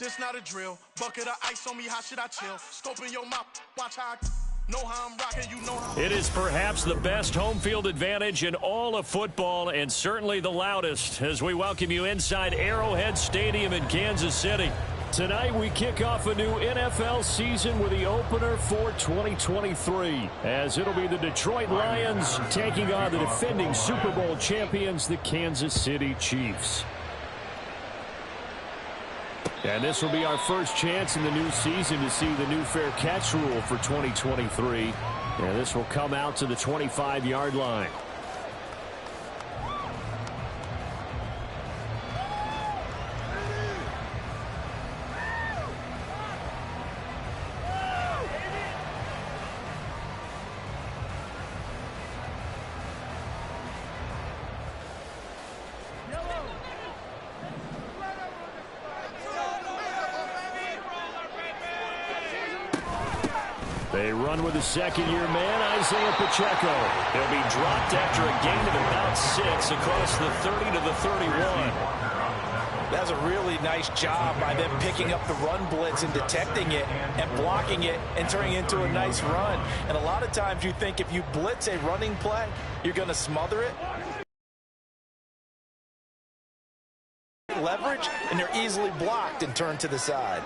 This not a drill. Bucket of ice on me, how should I chill? Scoping your mouth, watch how I know how I'm rocking, you know how. It is perhaps the best home field advantage in all of football, and certainly the loudest, as we welcome you inside Arrowhead Stadium in Kansas City. Tonight we kick off a new NFL season with the opener for 2023, as it'll be the Detroit Lions taking on the defending Super Bowl champions, the Kansas City Chiefs. And this will be our first chance in the new season to see the new fair catch rule for 2023. And this will come out to the 25-yard line. They run with the second-year man, Isaiah Pacheco. He'll be dropped after a gain of about 6 across the 30 to the 31. That's a really nice job by them picking up the run blitz and detecting it and blocking it and turning it into a nice run. And a lot of times you think if you blitz a running play, you're going to smother it. Leverage, and they're easily blocked and turned to the side.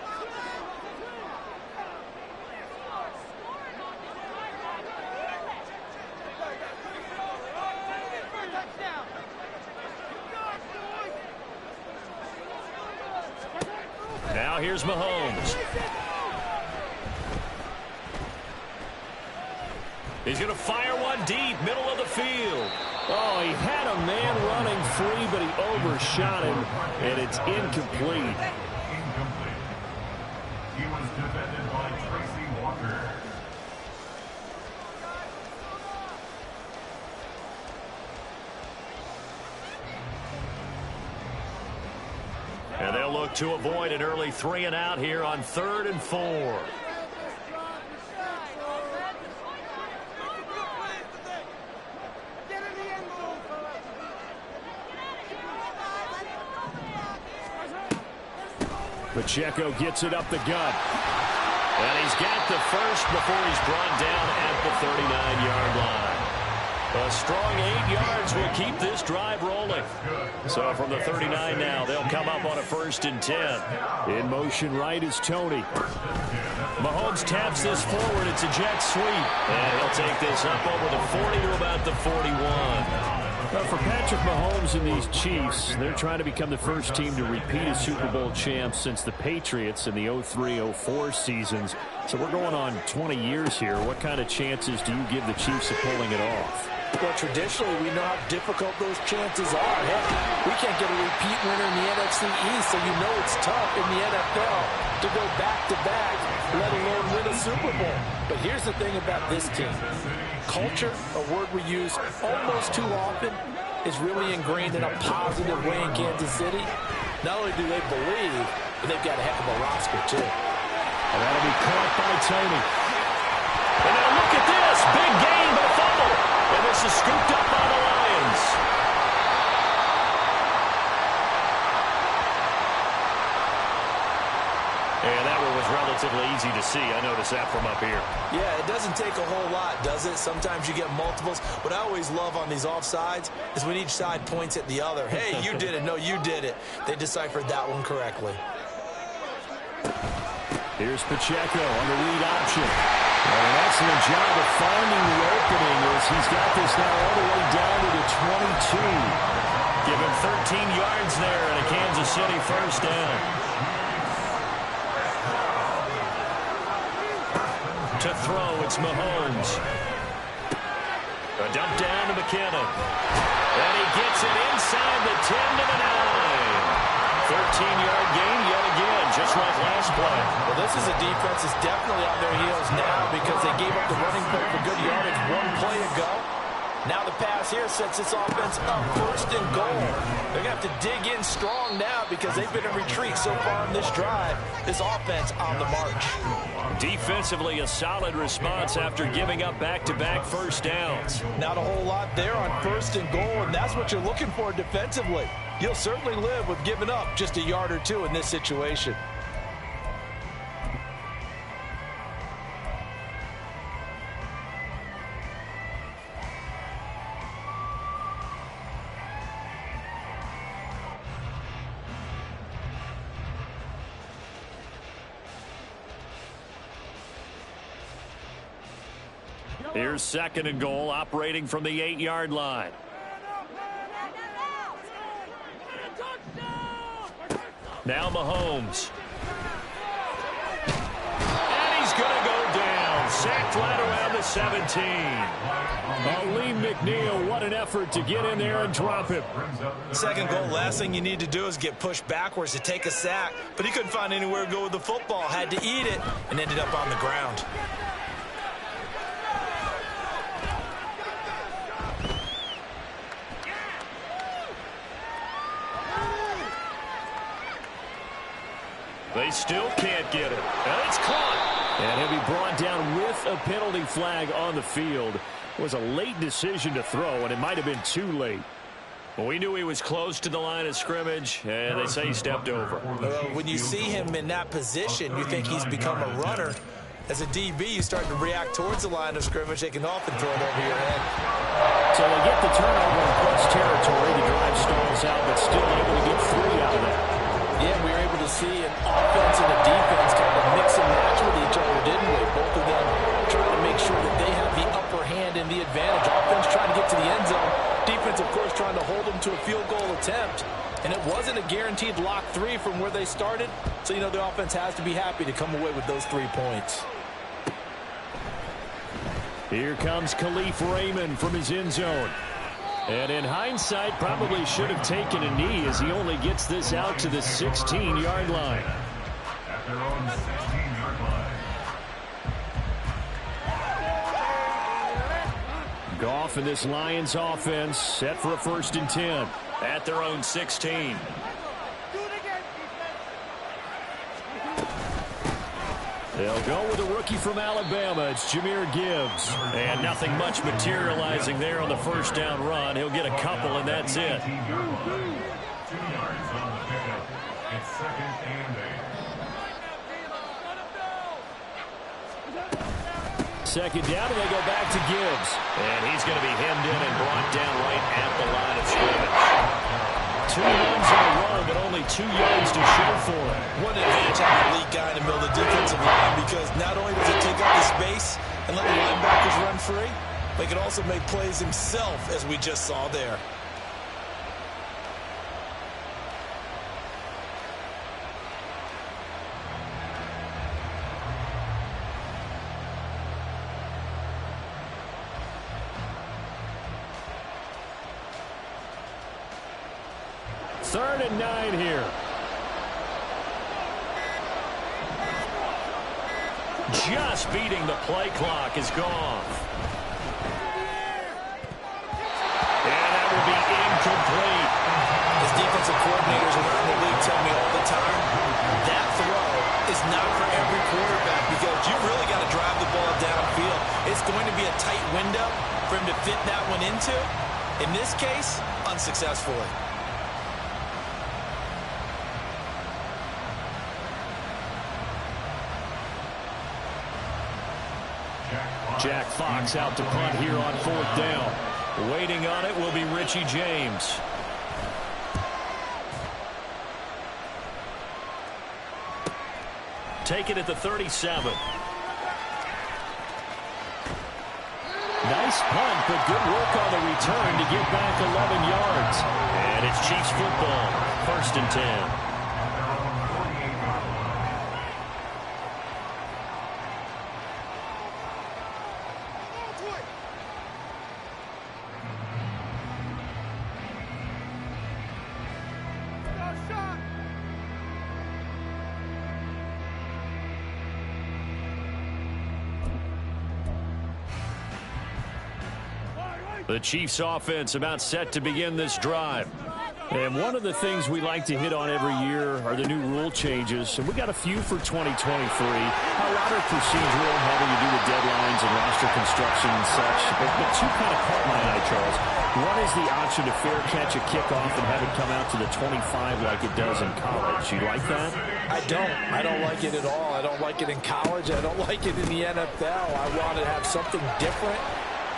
Now here's Mahomes. He's going to fire one deep, middle of the field. Oh, he had a man running free, but he overshot him, and it's incomplete. He was defended by Tracy Walker. And they'll look to avoid an early 3-and-out here on 3rd and 4. Pacheco gets it up the gut. And he's got the first before he's brought down at the 39-yard line. A strong 8 yards will keep this drive rolling. So from the 39 now, they'll come up on a 1st and 10. In motion right is Tony. Mahomes taps this forward. It's a jet sweep. And he'll take this up over the 40 to about the 41. Well, for Patrick Mahomes and these Chiefs, they're trying to become the first team to repeat as Super Bowl champs since the Patriots in the 03-04 seasons. So we're going on 20 years here. What kind of chances do you give the Chiefs of pulling it off? Well, traditionally, we know how difficult those chances are. Heck, we can't get a repeat winner in the NFC East, so you know it's tough in the NFL to go back-to-back, let alone win a Super Bowl. But here's the thing about this team. Culture, a word we use almost too often, is really ingrained in a positive way in Kansas City. Not only do they believe, but they've got a heck of a roster, too. And that'll be caught by Tony. And now look at this. Big gain, but a fumble. And this is scooped up by the Lions. And that one was relatively easy to see. I noticed that from up here. Yeah, it doesn't take a whole lot, does it? Sometimes you get multiples. What I always love on these offsides is when each side points at the other. Hey, you did it. No, you did it. They deciphered that one correctly. Here's Pacheco on the read option. And an excellent job of finding the opening as he's got this now all the way down to the 22. Give him 13 yards there and a Kansas City 1st down. To throw, it's Mahomes. A dump down to McKinnon. And he gets it inside the 10 to the 9. 13-yard gain yet again, just like last play. Well, this is a defense that's definitely on their heels now because they gave up the running play for good yardage one play ago. Now the pass here sets this offense up 1st and goal. They're going to have to dig in strong now because they've been in retreat so far in this drive. This offense on the march. Defensively, a solid response after giving up back-to-back 1st downs. Not a whole lot there on 1st and goal, and that's what you're looking for defensively. You'll certainly live with giving up just a yard or two in this situation. Here's 2nd and goal, operating from the 8-yard line. Now Mahomes. And he's going to go down. Sacked right around the 17. Lee McNeil, what an effort to get in there and drop him. 2nd goal, last thing you need to do is get pushed backwards to take a sack. But he couldn't find anywhere to go with the football. Had to eat it and ended up on the ground. They still can't get it. And it's caught. And he'll be brought down with a penalty flag on the field. It was a late decision to throw, and it might have been too late. Well, we knew he was close to the line of scrimmage, and they say he stepped over. When you see him in that position, you think he's become a runner. As a DB, you start to react towards the line of scrimmage. They can often throw it over your head. So they get the turnover in plus territory. The drive stalls out, but still able to get 3 out of that. Yeah, we were able to see an offense and a defense kind of mix and match with each other, didn't we? Both of them trying to make sure that they have the upper hand and the advantage. Offense trying to get to the end zone. Defense, of course, trying to hold them to a field goal attempt. And it wasn't a guaranteed lock 3 from where they started. So, you know, the offense has to be happy to come away with those 3 points. Here comes Khalif Raymond from his end zone. And in hindsight, probably should have taken a knee as he only gets this out to the 16-yard line. At their own 16-yard line. Goff and this Lions offense set for a 1st and 10 at their own 16. They'll go with a rookie from Alabama. It's Jahmyr Gibbs. And nothing much materializing there on the 1st down run. He'll get a couple, and that's it. 2 yards on the pickup. It's 2nd and 8. 2nd down, and they go back to Gibbs. And he's going to be hemmed in and brought down right at the line of scrimmage. 2 runs in a row, but only 2 yards to show for him. What an advantage having a elite guy in the middle of the defensive line, because not only does it take up the space and let the linebackers run free, but he can also make plays himself, as we just saw there. Third and 9 here. Just beating the play clock is gone. And that will be incomplete. As defensive coordinators around the league tell me all the time, that throw is not for every quarterback, because you really got to drive the ball downfield. It's going to be a tight window for him to fit that one into. In this case, unsuccessfully. Jack Fox out to punt here on 4th down. Waiting on it will be Richie James. Take it at the 37. Nice punt, but good work on the return to get back 11 yards. And it's Chiefs football, 1st and 10. The Chiefs offense about set to begin this drive. And one of the things we like to hit on every year are the new rule changes. And we got a few for 2023. A lot of procedural, having to do with deadlines and roster construction and such. But 2 kind of caught my eye, Charles. One is the option to fair catch a kickoff and have it come out to the 25 like it does in college. You like that? I don't. I don't like it at all. I don't like it in college. I don't like it in the NFL. I want to have something different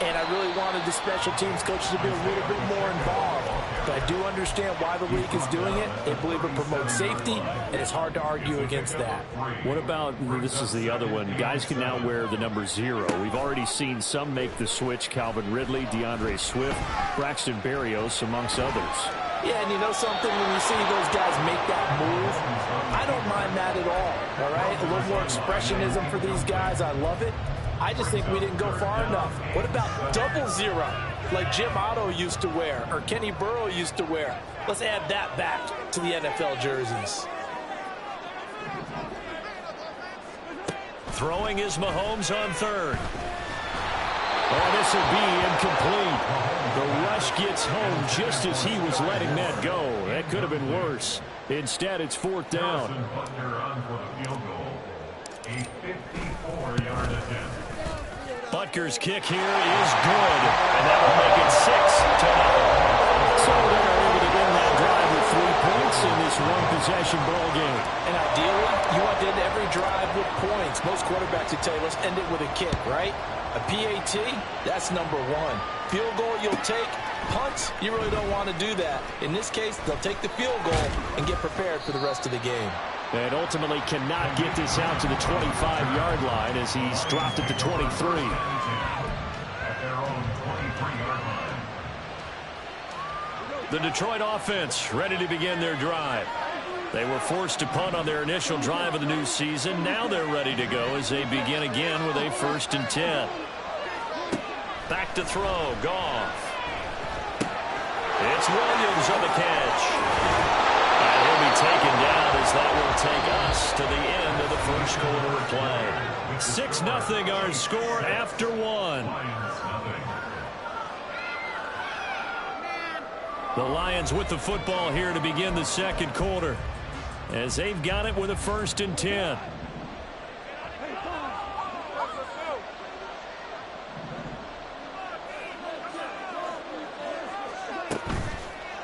and I really wanted the special teams coaches to be a little bit more involved. But I do understand why the league is doing it. They believe it promotes safety, and it's hard to argue against that. What about, this is the other one, guys can now wear the number 0. We've already seen some make the switch, Calvin Ridley, DeAndre Swift, Braxton Berrios, amongst others. Yeah, and you know something, when you see those guys make that move, I don't mind that at all right? A little more expressionism for these guys. I love it. I just think we didn't go far enough. What about double 0, like Jim Otto used to wear or Kenny Burrow used to wear? Let's add that back to the NFL jerseys. Throwing is Mahomes on third. Oh, this will be incomplete. The rush gets home just as he was letting that go. That could have been worse. Instead, it's 4th down. Butker's kick here is good, and that will make it 6-0. So they're able to end that drive with 3 points in this one-possession ball game. And ideally, you want to end every drive with points. Most quarterbacks would tell you, let's end it with a kick, right? A PAT, that's number 1. Field goal you'll take. Punts, you really don't want to do that. In this case, they'll take the field goal and get prepared for the rest of the game. And ultimately cannot get this out to the 25-yard line as he's dropped it to 23. The Detroit offense ready to begin their drive. They were forced to punt on their initial drive of the new season. Now they're ready to go as they begin again with a 1st and 10. Back to throw. Goff. It's Williams on the catch. And he'll be taken down as that will take us to the end of the first quarter of play. 6-0 our score after 1. The Lions with the football here to begin the second quarter, as they've got it with a 1st and 10.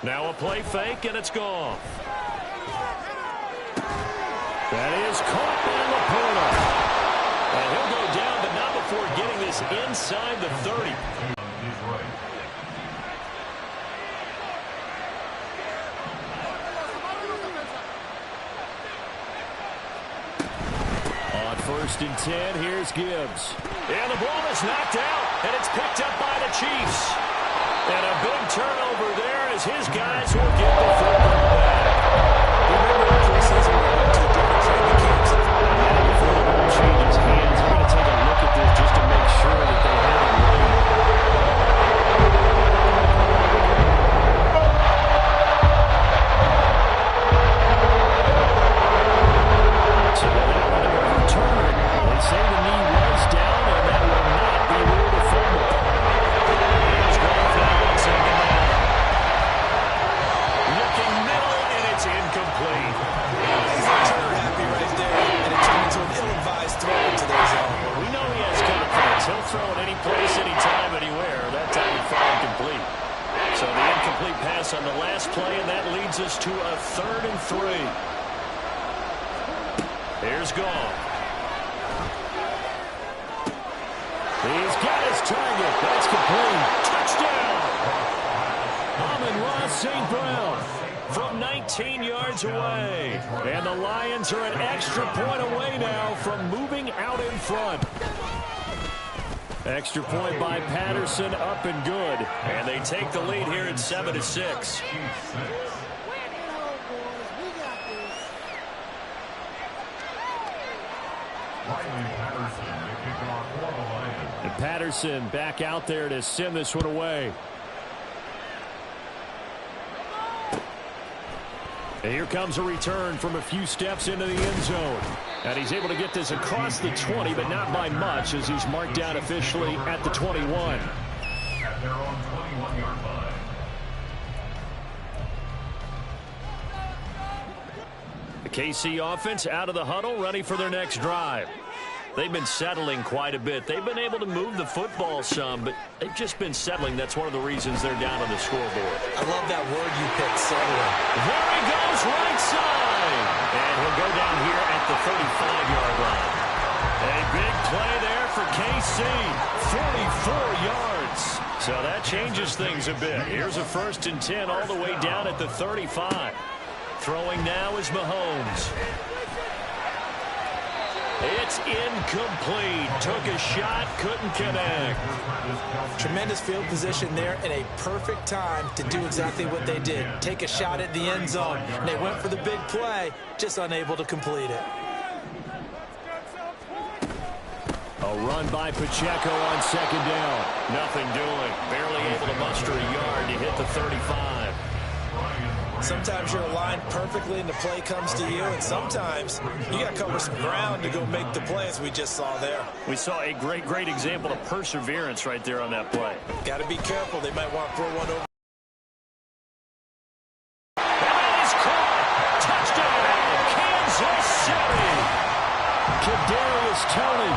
Now a play fake, and it's gone. That is caught by Laporta. And he'll go down, but not before getting this inside the 30. On 1st and 10, here's Gibbs. And the ball is knocked out, and it's picked up by the Chiefs. And a big turnover there as his guys will get the football back. Remember the preseason we went to different training camps. And before the ball changes hands, we're going to take a look at this just to make sure that they have it right. So that one overturned. They say the knee was down, and that will not be ruled a fumble. Looking middle, and it's incomplete. Happy right there, and it turned into an ill-advised throw into their zone. We know he has confidence. He'll throw it any place, anytime, anywhere. That time he found complete. So the incomplete pass on the last play, and that leads us to a 3rd and 3. Here's Goff. He's got his target. That's complete. Touchdown! Amon-Ra St. Brown from 19 yards away. And the Lions are an extra point away now from moving out in front. Extra point by Patterson, up and good. And they take the lead here at 7-6. And Patterson back out there to send this one away. And here comes a return from a few steps into the end zone. And he's able to get this across the 20, but not by much, as he's marked down officially at the 21. At their own 21-yard line. The KC offense out of the huddle, ready for their next drive. They've been settling quite a bit. They've been able to move the football some, but they've just been settling. That's one of the reasons they're down on the scoreboard. I love that word you picked, settling. There he goes, right side. And he'll go down here at the 35-yard line. A big play there for KC. 44 yards. yards. So that changes things a bit. Here's a 1st and 10 all the way down at the 35. Throwing now is Mahomes. It's incomplete. Took a shot, couldn't connect. Tremendous field position there and a perfect time to do exactly what they did. Take a shot at the end zone. And they went for the big play, just unable to complete it. A run by Pacheco on 2nd down. Nothing doing. Barely able to muster a yard to hit the 35. Sometimes you're aligned perfectly and the play comes to you, and sometimes you got to cover some ground to go make the play, as we just saw there. We saw a great example of perseverance right there on that play. Got to be careful. They might want to throw one over. That is caught. Touchdown, Kansas City. Kadarius Toney,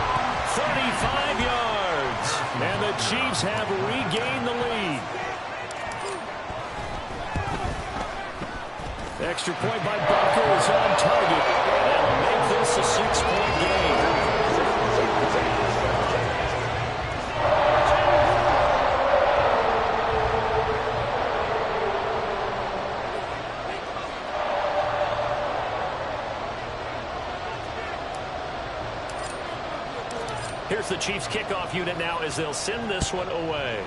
35 yards. And the Chiefs have regained the lead. Extra point by Bucker is on target. That'll make this a 6-point game. Here's the Chiefs kickoff unit now as they'll send this one away.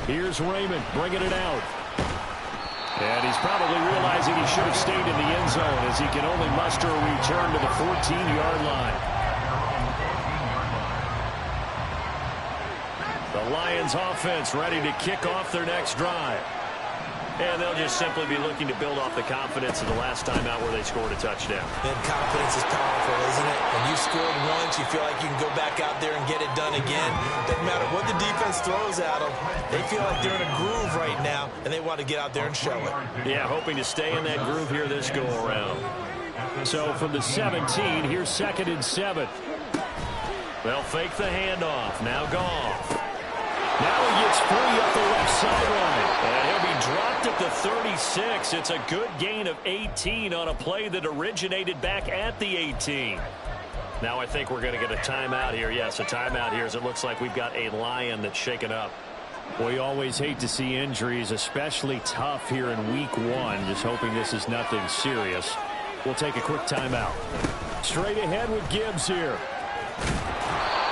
Here's Raymond bringing it out. And he's probably realizing he should have stayed in the end zone as he can only muster a return to the 14-yard line. The Lions offense ready to kick off their next drive. And they'll just simply be looking to build off the confidence of the last time out where they scored a touchdown. And confidence is powerful, isn't it? When you scored once, you feel like you can go back out there and get it done again. Doesn't matter what the defense throws at them. They feel like they're in a groove right now, and they want to get out there and show it. Yeah, hoping to stay in that groove here this go-around. So from the 17, here's 2nd and 7. They'll fake the handoff. Now Goff. Now he gets free up the left sideline. And he'll be dropped at the 36. It's a good gain of 18 on a play that originated back at the 18. Now I think we're going to get a timeout here. Yes, a timeout here as it looks like we've got a Lion that's shaken up. We always hate to see injuries, especially tough here in week 1. Just hoping this is nothing serious. We'll take a quick timeout. Straight ahead with Gibbs here.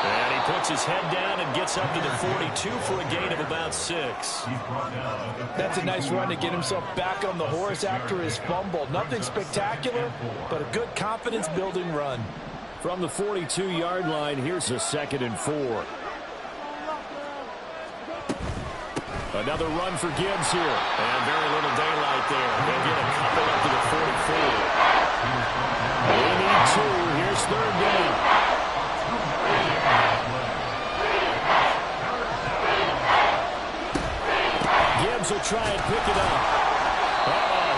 And he puts his head down and gets up to the 42 for a gain of about 6. That's a nice run to get himself back on the horse after his fumble. Nothing spectacular, but a good confidence-building run. From the 42-yard line, here's a 2nd and 4. Another run for Gibbs here. And very little daylight there. They'll get a couple up to the 44. They need 2. Here's 3rd down. Gibbs will try and pick it up.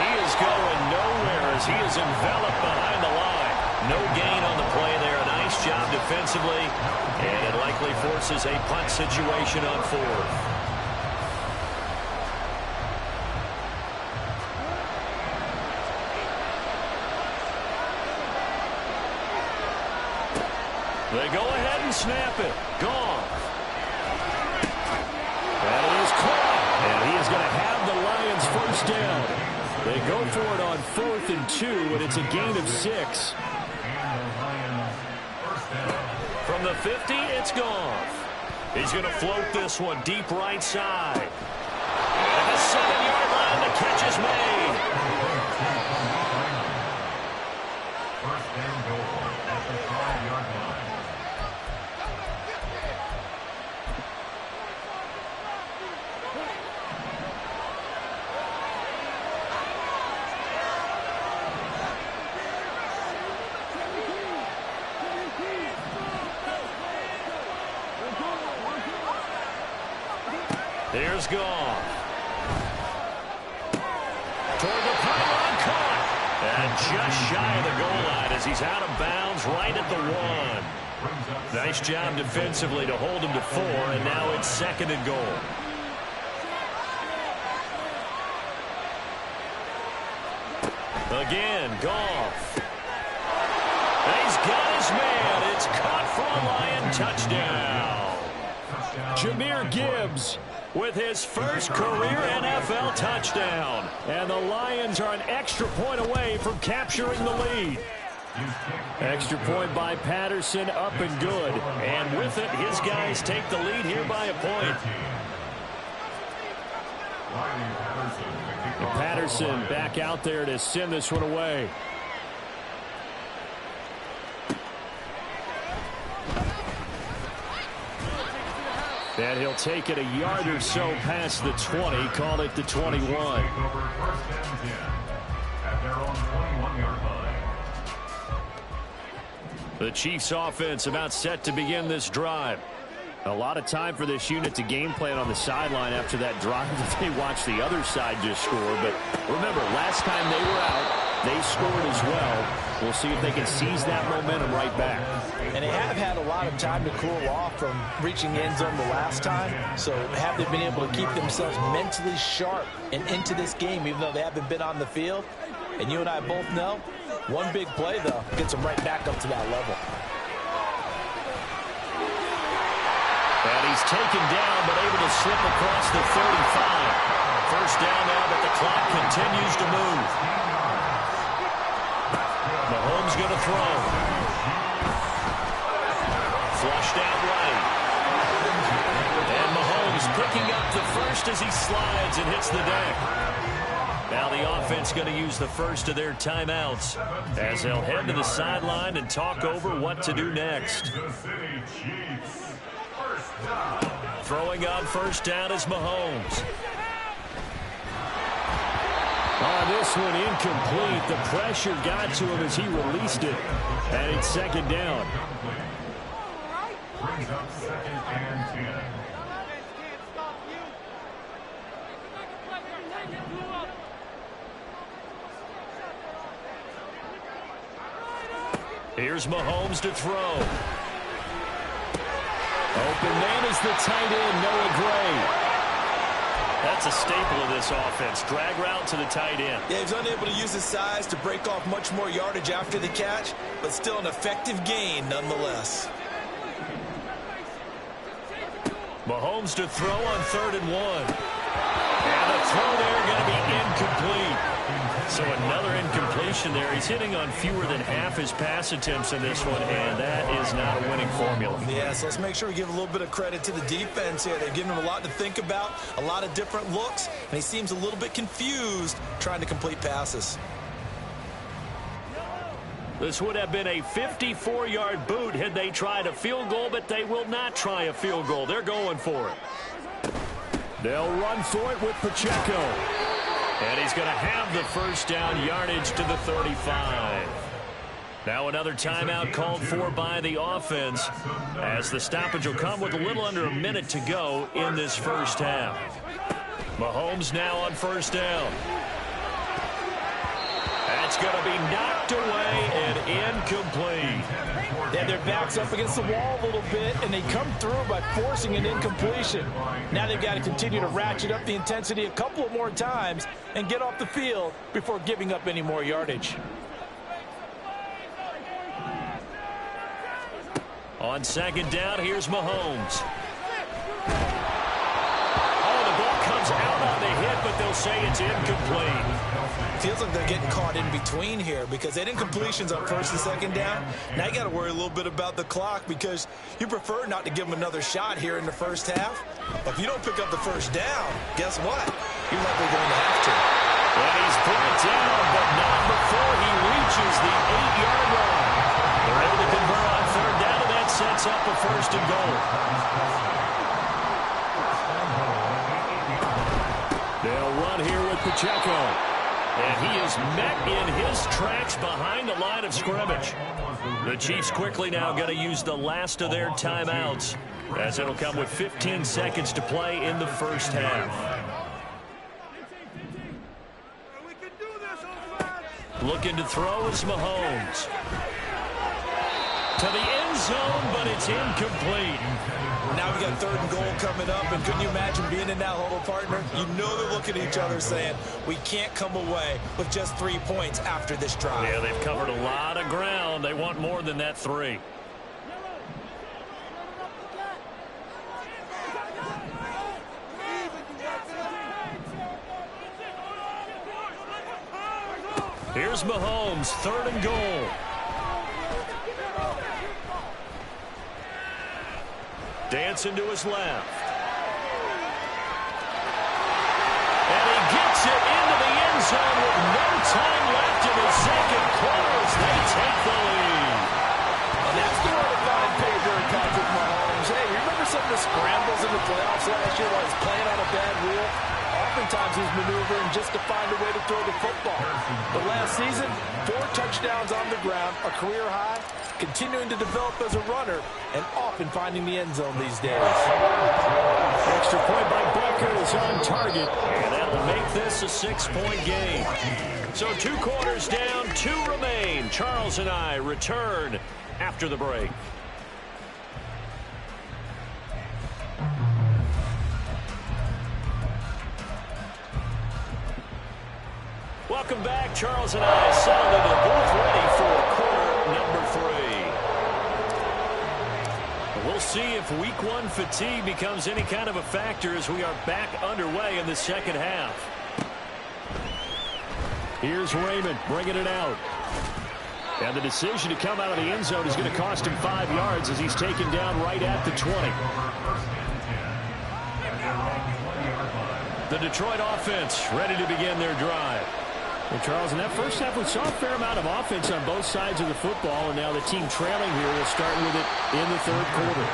He is going nowhere as he is enveloped behind the line. No gain on the play there. A nice job defensively. And it likely forces a punt situation on 4th. They go ahead and snap it. Goff. That is caught. And he is going to have the Lions 1st down. They go for it on 4th and 2, and it's a gain of 6. From the 50, it's Goff. He's going to float this one deep right side. At the 7-yard line, the catch is made. First down goal at the 5-yard line. Here's Goff. Toward the pylon, caught. And just shy of the goal line as he's out of bounds right at the 1. Nice job defensively to hold him to 4, and now it's 2nd and goal. Again, Goff. And he's got his man. It's caught for a Lion touchdown. Jahmyr Gibbs with his first career NFL touchdown. And the Lions are an extra point away from capturing the lead. Extra point by Patterson, up and good. And with it, his guys take the lead here by a point. And Patterson back out there to send this one away. And he'll take it a yard or so past the 20, call it the 21. The Chiefs offense about set to begin this drive. A lot of time for this unit to game plan on the sideline after that drive that they watched the other side just score. But remember, last time they were out, they scored as well. We'll see if they can seize that momentum right back. And they have had a lot of time to cool off from reaching the end zone the last time. So have they been able to keep themselves mentally sharp and into this game, even though they haven't been on the field? And you and I both know, one big play, though, gets them right back up to that level. And he's taken down, but able to slip across the 35. First down now, but the clock continues to move. Mahomes going to throw. Flushed out right. And Mahomes picking up the first as he slides and hits the deck. Now the offense going to use the first of their timeouts as they'll head to the sideline and talk over what to do next. Throwing on first down is Mahomes. On this one, incomplete. The pressure got to him as he released it. And it's second down. Brings up second and 10. Here's Mahomes to throw. Open man is the tight end, Noah Gray. That's a staple of this offense. Drag route to the tight end. Yeah, he's unable to use his size to break off much more yardage after the catch, but still an effective gain nonetheless. Mahomes to throw on 3rd and 1. And the throw there going to be incomplete. So another incompletion there. He's hitting on fewer than half his pass attempts in this one, and that is not a winning formula. Yeah, so let's make sure we give a little bit of credit to the defense here. They've given him a lot to think about, a lot of different looks, and he seems a little bit confused trying to complete passes. This would have been a 54-yard boot had they tried a field goal, but they will not try a field goal. They're going for it. They'll run for it with Pacheco. And he's going to have the first down, yardage to the 35. Now another timeout called for by the offense as the stoppage will come with a little under a minute to go in this first half. Mahomes now on first down. That's going to be knocked away and incomplete. Yeah, their back's up against the wall a little bit, and they come through by forcing an incompletion. Now they've got to continue to ratchet up the intensity a couple of more times and get off the field before giving up any more yardage. On second down, here's Mahomes. Oh, the ball comes out on the hit, but they'll say it's incomplete. Feels like they're getting caught in between here because they had incompletions on 1st and 2nd down. Now you got to worry a little bit about the clock because you prefer not to give them another shot here in the first half. But if you don't pick up the first down, guess what? You're likely going to have to. And he's brought down, but not before he reaches the 8-yard line. They're able to convert on 3rd down, and that sets up a 1st and goal. They'll run here with Pacheco. And he is met in his tracks behind the line of scrimmage. The Chiefs quickly now going to use the last of their timeouts as it'll come with 15 seconds to play in the first half. Looking to throw is Mahomes. To the end zone, but it's incomplete. Now we got 3rd and goal coming up, and couldn't you imagine being in that huddle, partner? You know they're looking at each other saying, we can't come away with just 3 points after this drive. Yeah, they've covered a lot of ground. They want more than that 3. Here's Mahomes, 3rd and goal. Dancing to his left. And he gets it into the end zone with no time left in the second quarter as they take the lead. And that's the way to find pay during Patrick Mahomes. Hey, you remember some of the scrambles in the playoffs last year while he's playing on a bad rule? Oftentimes he's maneuvering just to find a way to throw the football. But last season, 4 touchdowns on the ground, a career high, continuing to develop as a runner, and often finding the end zone these days. Extra point by Becker is on target, and that'll make this a 6-point game. So 2 quarters down, 2 remain. Charles and I return after the break. Welcome back. Charles and I settled into the booth ready for quarter number 3. We'll see if week 1 fatigue becomes any kind of a factor as we are back underway in the second half. Here's Raymond bringing it out. And the decision to come out of the end zone is going to cost him 5 yards as he's taken down right at the 20. The Detroit offense ready to begin their drive. Well, Charles, in that first half, we saw a fair amount of offense on both sides of the football, and now the team trailing here will start with it in the 3rd quarter.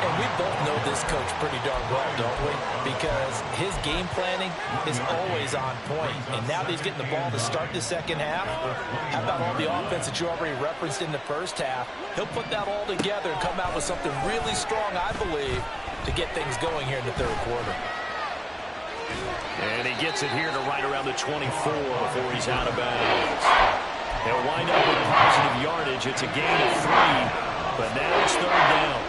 And we both know this coach pretty darn well, don't we? Because his game planning is always on point. And now that he's getting the ball to start the second half, how about all the offense that you already referenced in the first half? He'll put that all together and come out with something really strong, I believe, to get things going here in the 3rd quarter. And he gets it here to right around the 24 before he's out of bounds. They'll wind up with positive yardage. It's a gain of 3, but now it's 3rd down.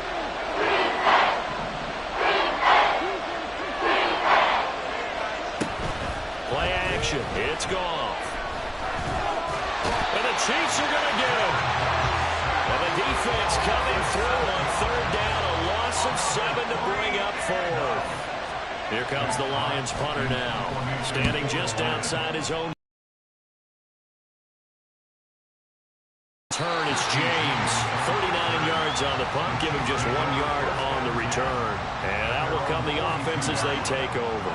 Play action. It's Goff. And the Chiefs are going to get him. And the defense coming through on 3rd down. A loss of 7 to bring up 4. Here comes the Lions punter now, standing just outside his own. Turn is James, 39 yards on the punt, give him just 1 yard on the return. And out will come the offense as they take over.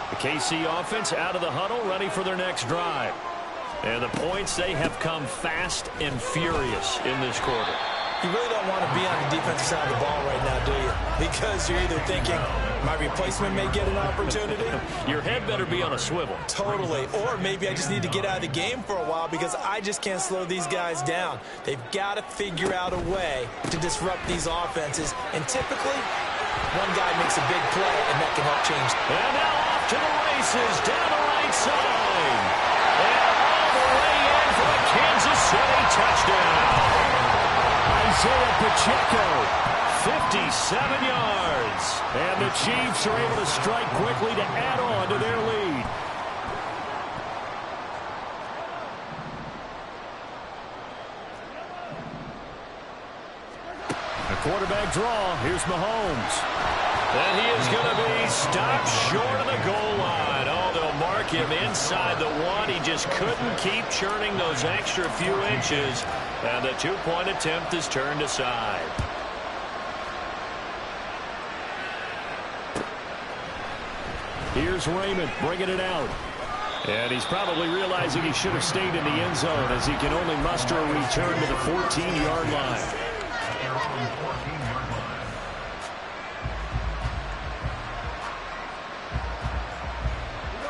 The KC offense out of the huddle, ready for their next drive. And the points, they have come fast and furious in this quarter. You really don't want to be on the defensive side of the ball right now, do you? Because you're either thinking, my replacement may get an opportunity. Your head better be on a swivel. Totally. Or maybe I just need to get out of the game for a while because I just can't slow these guys down. They've got to figure out a way to disrupt these offenses. And typically, one guy makes a big play, and that can help change. And now off to the races, down the right side. And all the way in for a Kansas City touchdown. Isaiah Pacheco, 57 yards. And the Chiefs are able to strike quickly to add on to their lead. A quarterback draw. Here's Mahomes. And he is going to be stopped short of the goal line. Oh, they'll mark him inside the 1. He just couldn't keep churning those extra few inches. And the 2-point attempt is turned aside. Here's Raymond bringing it out. And he's probably realizing he should have stayed in the end zone as he can only muster a return to the 14-yard line.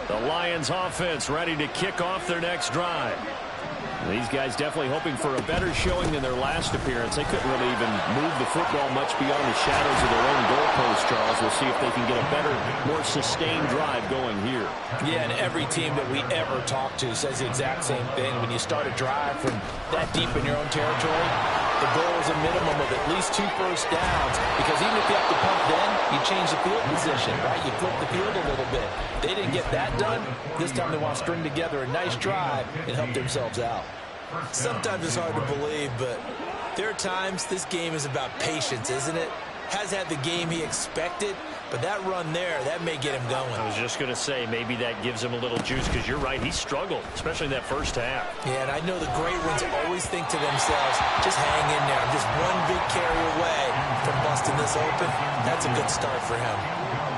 The Lions offense ready to kick off their next drive. These guys definitely hoping for a better showing than their last appearance. They couldn't really even move the football much beyond the shadows of their own goalpost, Charles. We'll see if they can get a better, more sustained drive going here. Yeah, and every team that we ever talk to says the exact same thing. When you start a drive from that deep in your own territory, the goal is a minimum of at least 2 first downs. Because even if you have to punt then, you change the field position, right? You flip the field a little bit. They didn't get that done. This time they want to string together a nice drive and help themselves out. Sometimes it's hard to believe, but there are times this game is about patience, isn't it? Has had the game he expected, But that run there, that may get him going. I was just going to say, maybe that gives him a little juice, because you're right, he struggled, especially in that first half. Yeah, and I know the great ones always think to themselves, just hang in there. I'm just one big carry away from busting this open. That's a good start for him.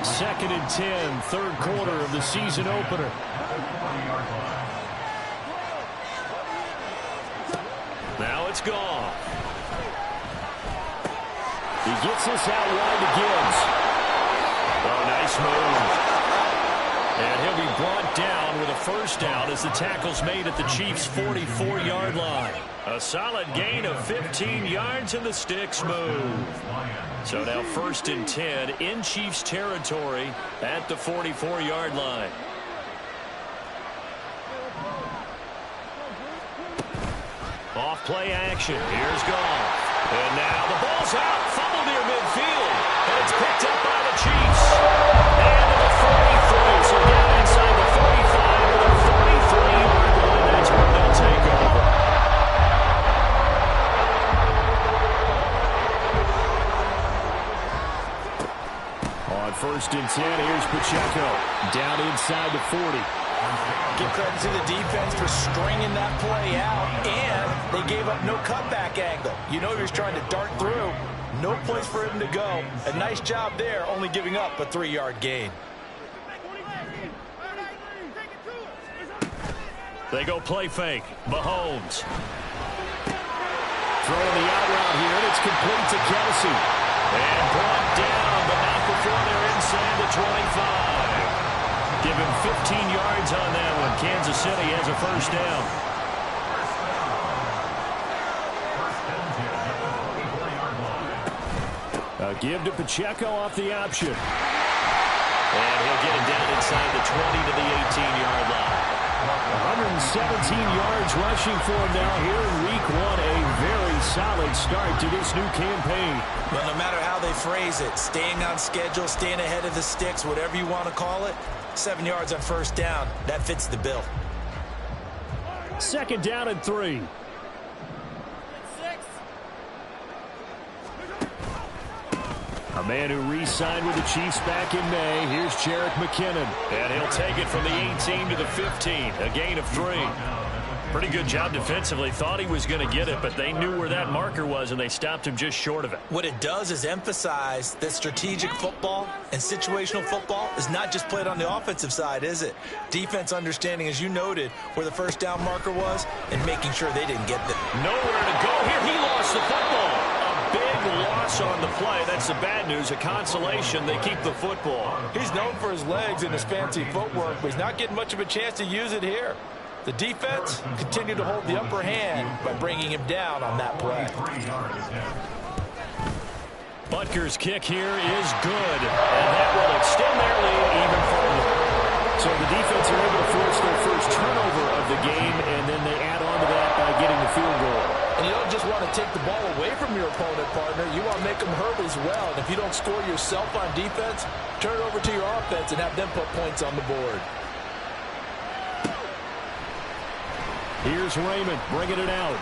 2nd and 10, third quarter of the season opener. Now it's gone. He gets this out wide to Gibbs. Oh, nice move. And he'll be brought down with a first down as the tackle's made at the Chiefs' 44-yard line. A solid gain of 15 yards in the sticks move. So now 1st and 10 in Chiefs territory at the 44-yard line. Off play action. Here's Goff. And now the ball's out. Fumble near midfield. And it's picked up by the Chiefs. And to the 43. So down inside the 45 to the 43-yard line. That's where they'll take over. On 1st and 10, here's Pacheco. Down inside the 40. Give credit to the defense for stringing that play out, and they gave up no cutback angle. You know he was trying to dart through. No place for him to go. A nice job there, only giving up a 3-yard gain. They go play fake. Mahomes. Throwing the out route here, and it's complete to Kelsey. And brought down, but not before they're inside the 25. Give him 15 yards on that one. Kansas City has a first down. A give to Pacheco off the option. And he'll get it down inside the 20 to the 18-yard line. 117 yards rushing for him now here in week 1. A very solid start to this new campaign. Well, no matter how they phrase it, staying on schedule, staying ahead of the sticks, whatever you want to call it, 7 yards on first down, that fits the bill. 2nd down and 3. A man who re-signed with the Chiefs back in May. Here's Jerick McKinnon. And he'll take it from the 18 to the 15. A gain of 3. Pretty good job defensively. Thought he was going to get it, but they knew where that marker was, and they stopped him just short of it. What it does is emphasize that strategic football and situational football is not just played on the offensive side, is it? Defense understanding, as you noted, where the first down marker was and making sure they didn't get there. Nowhere to go here. He lost the football. A big loss on the play. That's the bad news. A consolation. They keep the football. He's known for his legs and his fancy footwork, but he's not getting much of a chance to use it here. The defense continued to hold the upper hand by bringing him down on that play. Butker's kick here is good, and that will extend their lead even further. So the defense are able to force their first turnover of the game, and then they add on to that by getting the field goal. And you don't just want to take the ball away from your opponent, partner. You want to make them hurt as well. And if you don't score yourself on defense, turn it over to your offense and have them put points on the board. Here's Raymond bringing it out.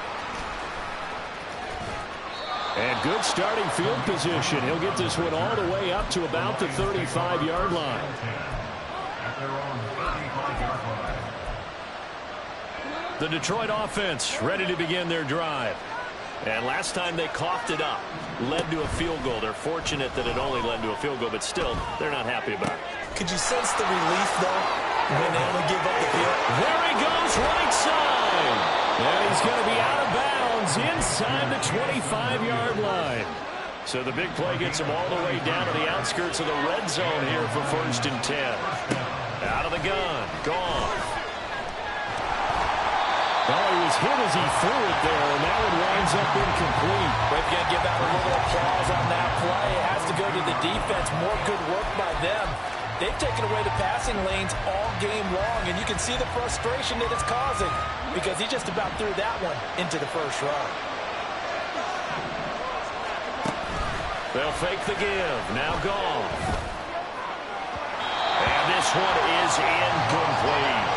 And good starting field position. He'll get this one all the way up to about the 35-yard line. The Detroit offense ready to begin their drive. And last time they coughed it up, led to a field goal. They're fortunate that it only led to a field goal, but still, they're not happy about it. Could you sense the relief, though, when they only give up the field? There he goes, right side. And he's going to be out of bounds inside the 25-yard line. So the big play gets him all the way down to the outskirts of the red zone here for 1st and 10. Out of the gun, gone. Well, he was hit as he threw it there, and that one winds up incomplete. We've got to give out a little applause on that play. It has to go to the defense. More good work by them. They've taken away the passing lanes all game long, and you can see the frustration that it's causing because he just about threw that one into the first row. They'll fake the give. Now gone. And this one is incomplete.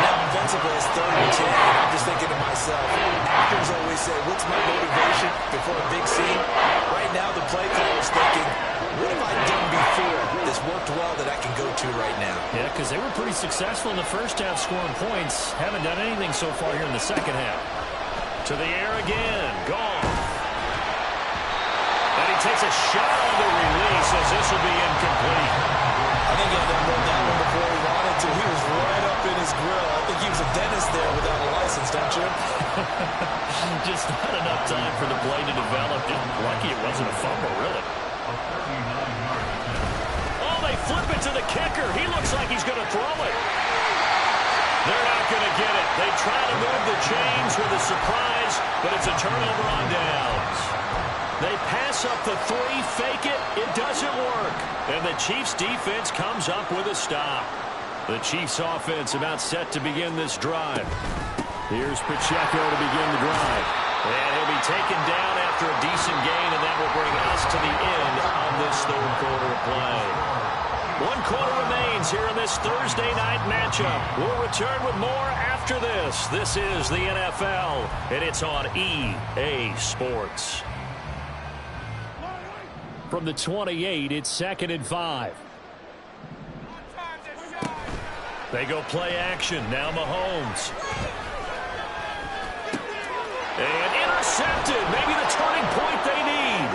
Now defensively, it's 3rd and 10. I'm just thinking to myself, actors always say, what's my motivation before a big scene? Right now, the play caller is thinking, what have I done before that's worked well that I can go to right now? Yeah, because they were pretty successful in the first half scoring points. Haven't done anything so far here in the second half. To the air again. Gone. And he takes a shot on the release as this will be incomplete. I think he had to run that one before he wanted to. He was right up in his grill. I think he was a dentist there without a license, don't you? Just not enough time for the play to develop. Just lucky it wasn't a fumble, really. Oh, they flip it to the kicker. He looks like he's going to throw it. They're not going to get it. They try to move the chains with a surprise, but it's a turnover on downs. They pass up the 3, fake it. It doesn't work. And the Chiefs' defense comes up with a stop. The Chiefs' offense about set to begin this drive. Here's Pacheco to begin the drive. And he'll be taken down after a decent gain, and that will bring us to the end of this 3rd quarter of play. 1 quarter remains here in this Thursday night matchup. We'll return with more after this. This is the NFL, and it's on EA Sports. From the 28, it's 2nd and 5. They go play action. Now Mahomes. And intercepted. Maybe the turning point they need.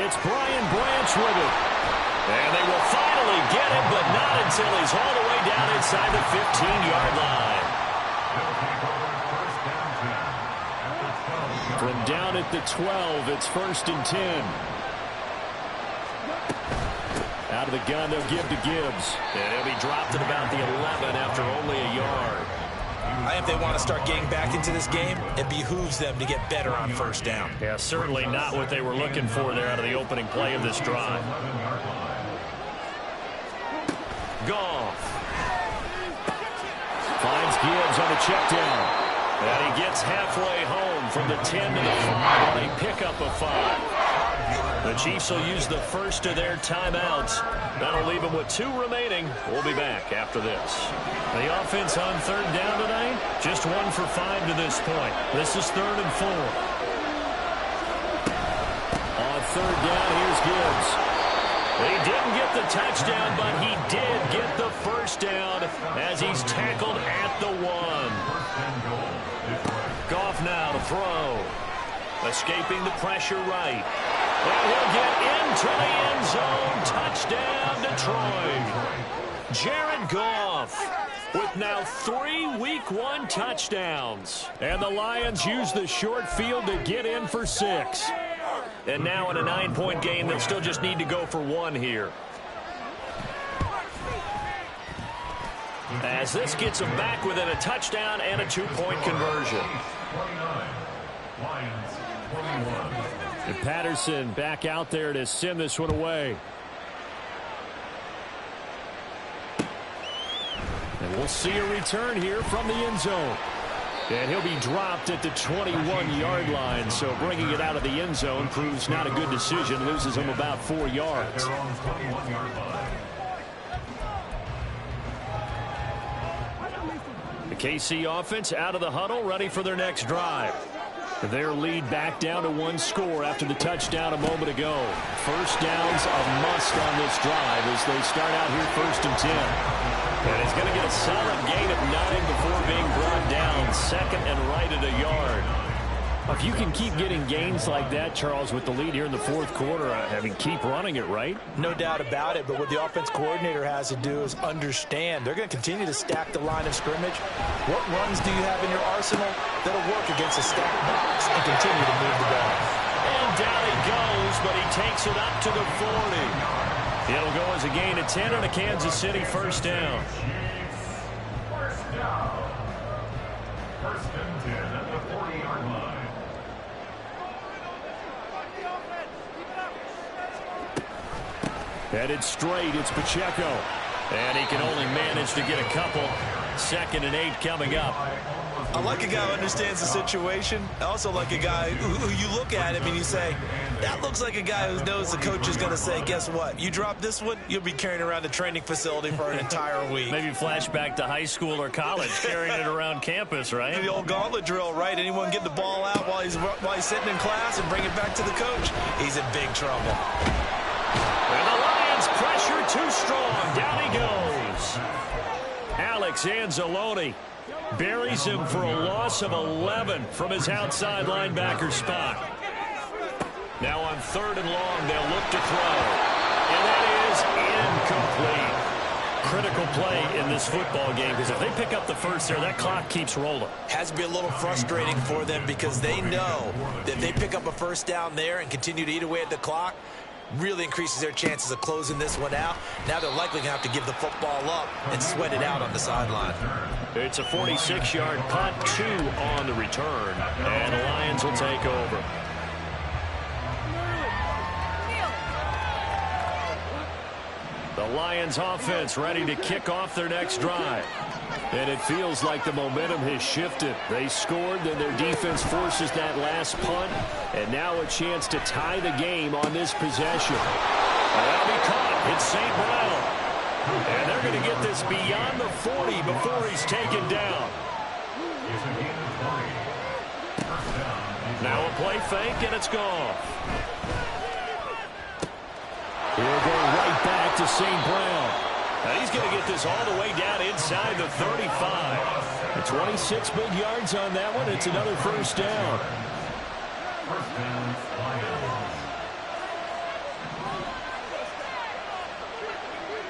It's Brian Branch with it. And they will finally get him, but not until he's all the way down inside the 15-yard line. From down at the 12, it's 1st and 10. Out of the gun, they'll give to Gibbs. And he'll be dropped at about the 11 after only a yard. I think if they want to start getting back into this game, it behooves them to get better on 1st down. Yeah, certainly not what they were looking for there out of the opening play of this drive. Goff finds Gibbs on the check down. And he gets halfway home from the 10 to the 5 on a pickup of 5. The Chiefs will use the first of their timeouts. That'll leave them with 2 remaining. We'll be back after this. The offense on 3rd down tonight, just 1 for 5 to this point. This is 3rd and 4. On 3rd down, here's Gibbs. He didn't get the touchdown, but he did get the 1st down as he's tackled at the 1. Goff now to throw. Escaping the pressure right. And he'll get into the end zone. Touchdown, Detroit. Jared Goff with now 3 Week 1 touchdowns. And the Lions use the short field to get in for 6. And now in a 9-point game, they'll still just need to go for 1 here. As this gets them back within a touchdown and a 2-point conversion. And Patterson back out there to send this one away. And we'll see a return here from the end zone. And he'll be dropped at the 21-yard line, so bringing it out of the end zone proves not a good decision. Loses him about 4 yards. The KC offense out of the huddle, ready for their next drive. Their lead back down to 1 score after the touchdown a moment ago. 1st down's a must on this drive as they start out here 1st and 10. And he's going to get a solid gain of 9 before being brought down. 2nd and right at a yard. If you can keep getting gains like that, Charles, with the lead here in the 4th quarter, keep running it, right? No doubt about it, but what the offense coordinator has to do is understand. They're going to continue to stack the line of scrimmage. What runs do you have in your arsenal that'll work against a stacked box and continue to move the ball? And down he goes, but he takes it up to the 40. It'll go as a gain of 10 on a Kansas City 1st down. First down. 1st and 10 at the 40-yard line. Headed straight, it's Pacheco. And he can only manage to get a couple. 2nd and 8 coming up. I like a guy who understands the situation. I also like a guy who you look at him and you say, that looks like a guy who knows the coach is going to say, guess what? You drop this one, you'll be carrying around the training facility for an entire week. Maybe flashback to high school or college, carrying it around campus, right? The old gauntlet drill, right? Anyone get the ball out while he's sitting in class and bring it back to the coach? He's in big trouble. And the Lions pressure too strong. Down he goes. Alex Anzalone buries him for a loss of 11 from his outside linebacker spot. Now on 3rd and long, they'll look to throw. And that is incomplete. Critical play in this football game, because if they pick up the first there, that clock keeps rolling. Has to be a little frustrating for them because they know that if they pick up a first down there and continue to eat away at the clock, really increases their chances of closing this one out. Now they're likely going to have to give the football up and sweat it out on the sideline. It's a 46-yard punt, 2 on the return, and the Lions will take over. The Lions offense ready to kick off their next drive. And it feels like the momentum has shifted. They scored, then their defense forces that last punt, and now a chance to tie the game on this possession. That'll be caught. It's St. Brown. And they're going to get this beyond the 40 before he's taken down. Now a play fake, and it's gone. He'll go right back to St. Brown. Now he's going to get this all the way down inside the 35. 26 big yards on that one. It's another first down.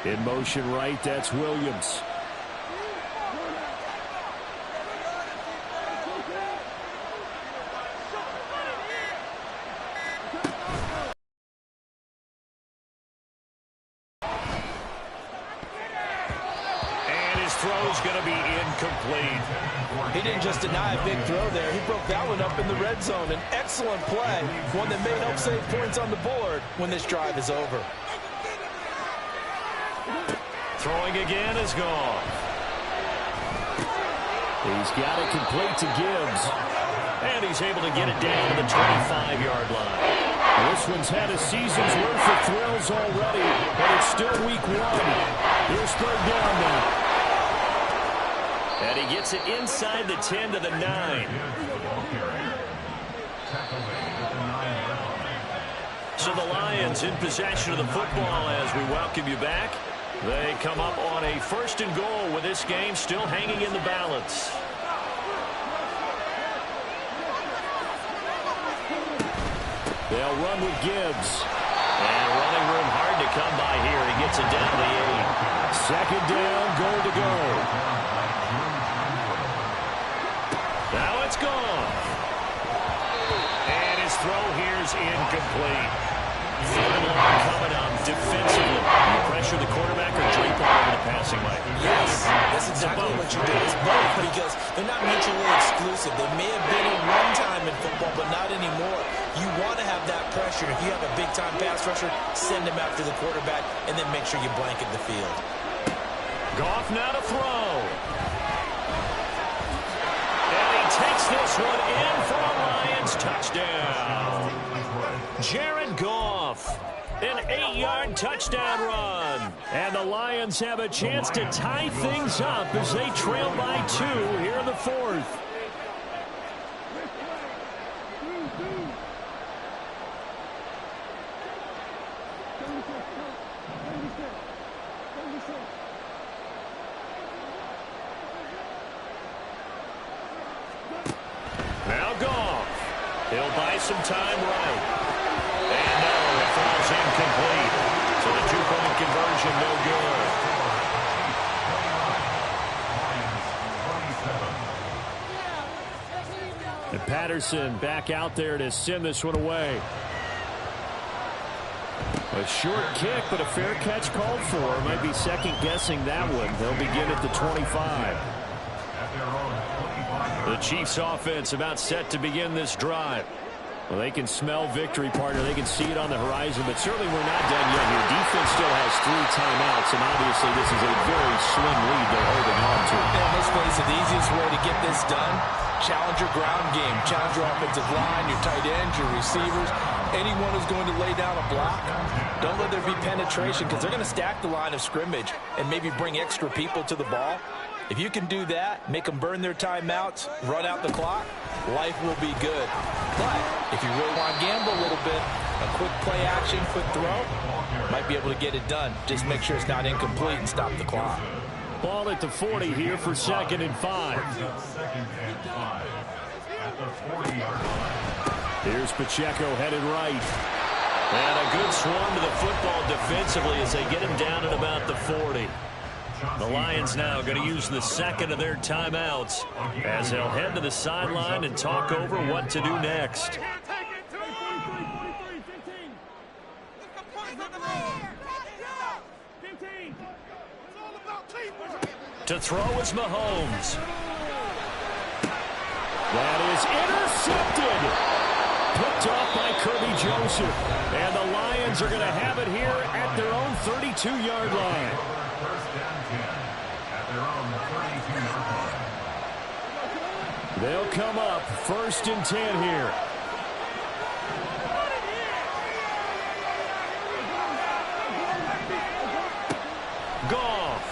In motion right, that's Williams. Throw's going to be incomplete. He didn't just deny a big throw there. He broke that one up in the red zone. An excellent play, one that may help save points on the board when this drive is over. Throwing again is gone. He's got it complete to Gibbs. And he's able to get it down to the 25-yard line. This one's had a season's worth of thrills already, but it's still week 1. Here's 3rd down now. And he gets it inside the 10 to the 9. So the Lions in possession of the football as we welcome you back. They come up on a 1st and goal with this game still hanging in the balance. They'll run with Gibbs. And running room hard to come by here. He gets it down to the 8. 2nd down, goal to go. Now it's gone. And his throw here's incomplete. 3rd and long coming up defensively. You pressure the quarterback or drape all over the passing lane? Yes, that's exactly what you do. It's both because they're not mutually exclusive. They may have been at one time in football, but not anymore. You want to have that pressure. If you have a big-time pass rusher, send him after the quarterback, and then make sure you blanket the field. Goff now to throw. And he takes this one in for a Lions touchdown. Jared Goff, an 8-yard touchdown run. And the Lions have a chance to tie things up as they trail by 2 here in the 4th. Now Goff. He'll buy some time right. And no, it falls incomplete. So the 2-point conversion no good. And Patterson back out there to send this one away. A short kick, but a fair catch called for. Might be second-guessing that one. They'll begin at the 25. The Chiefs offense about set to begin this drive. Well, they can smell victory, partner. They can see it on the horizon, but certainly we're not done yet here. Defense still has 3 timeouts, and obviously this is a very slim lead they're holding on to. And let's face it, the easiest way to get this done, challenge your ground game. Challenge your offensive line, your tight ends, your receivers. Anyone who's going to lay down a block, don't let there be penetration because they're going to stack the line of scrimmage and maybe bring extra people to the ball. If you can do that, make them burn their timeouts, run out the clock, life will be good. But if you really want to gamble a little bit, a quick play action, quick throw, might be able to get it done. Just make sure it's not incomplete and stop the clock. Ball at the 40 here for 2nd and 5. Here's Pacheco headed right. And a good swarm to the football defensively as they get him down at about the 40. The Lions now going to use the second of their timeouts as they'll head to the sideline and talk over what to do next. To throw is Mahomes. That is intercepted. Picked off by Kirby Joseph. And the Lions are going to have it here at their own 32-yard line. They'll come up 1st and 10 here. Goff.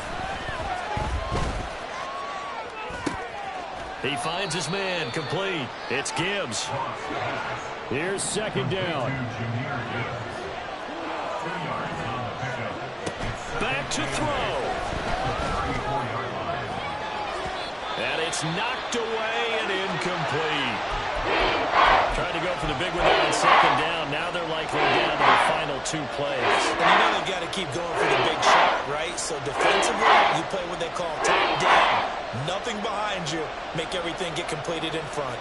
He finds his man, complete. It's Gibbs. Here's 2nd down. Back to throw. And it's knocked away and incomplete. Tried to go for the big one there on 2nd down. Now they're likely down to the final 2 plays. And you know they got to keep going for the big shot, right? So defensively, you play what they call top down. Nothing behind you. Make everything get completed in front.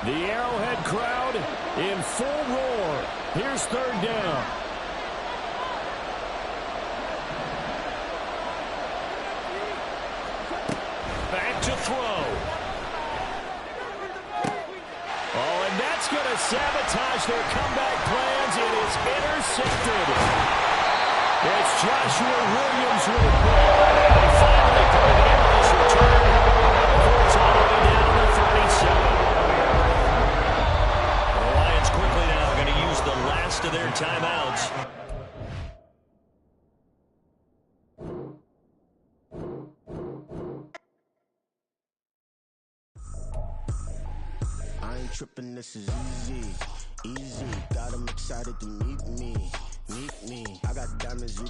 The Arrowhead crowd in full roar. Here's 3rd down. Back to throw. Oh, and that's going to sabotage their comeback plans. It is intercepted. It's Joshua Williams with a play. They finally put it in this return. It's all the way down to 37. The Lions quickly now going to use the last of their timeouts. I ain't tripping, this is easy, easy. Got 'em excited to meet me. I got diamonds.